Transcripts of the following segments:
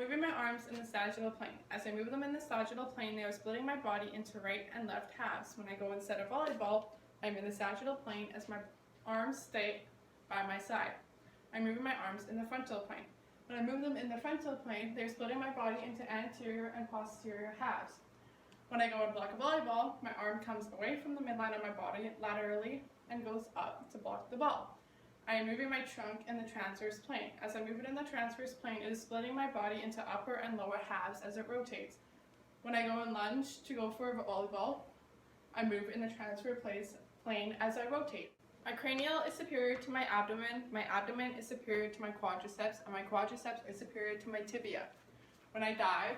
moving my arms in the sagittal plane. As I move them in the sagittal plane, they are splitting my body into right and left halves. When I go instead of volleyball, I'm in the sagittal plane as my arms stay by my side. I'm moving my arms in the frontal plane. When I move them in the frontal plane, they're splitting my body into anterior and posterior halves. When I go and block a volleyball, my arm comes away from the midline of my body laterally and goes up to block the ball. I am moving my trunk in the transverse plane. As I move it in the transverse plane, it is splitting my body into upper and lower halves as it rotates. When I go and lunge to go for a volleyball, I move in the transverse plane as I rotate. My cranial is superior to my abdomen is superior to my quadriceps, and my quadriceps is superior to my tibia. When I dive,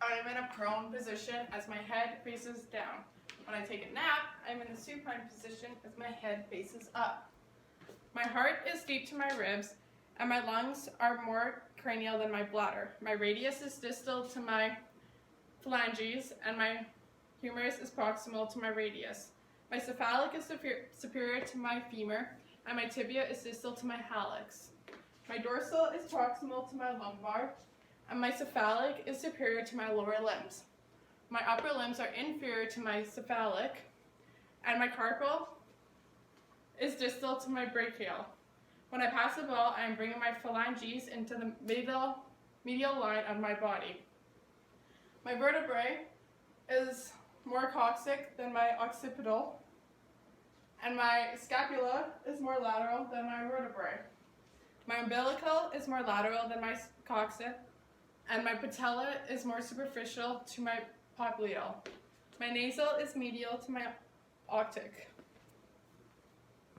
I am in a prone position as my head faces down. When I take a nap, I am in the supine position as my head faces up. My heart is deep to my ribs, and my lungs are more cranial than my bladder. My radius is distal to my phalanges, and my humerus is proximal to my radius. My cephalic is superior to my femur, and my tibia is distal to my hallux. My dorsal is proximal to my lumbar, and my cephalic is superior to my lower limbs. My upper limbs are inferior to my cephalic, and my carpal is distal to my brachial. When I pass the ball, I am bringing my phalanges into the medial line of my body. My vertebrae is more coccyx than my occipital, and my scapula is more lateral than my vertebrae. My umbilical is more lateral than my coccyx, and my patella is more superficial to my popliteal. My nasal is medial to my octic.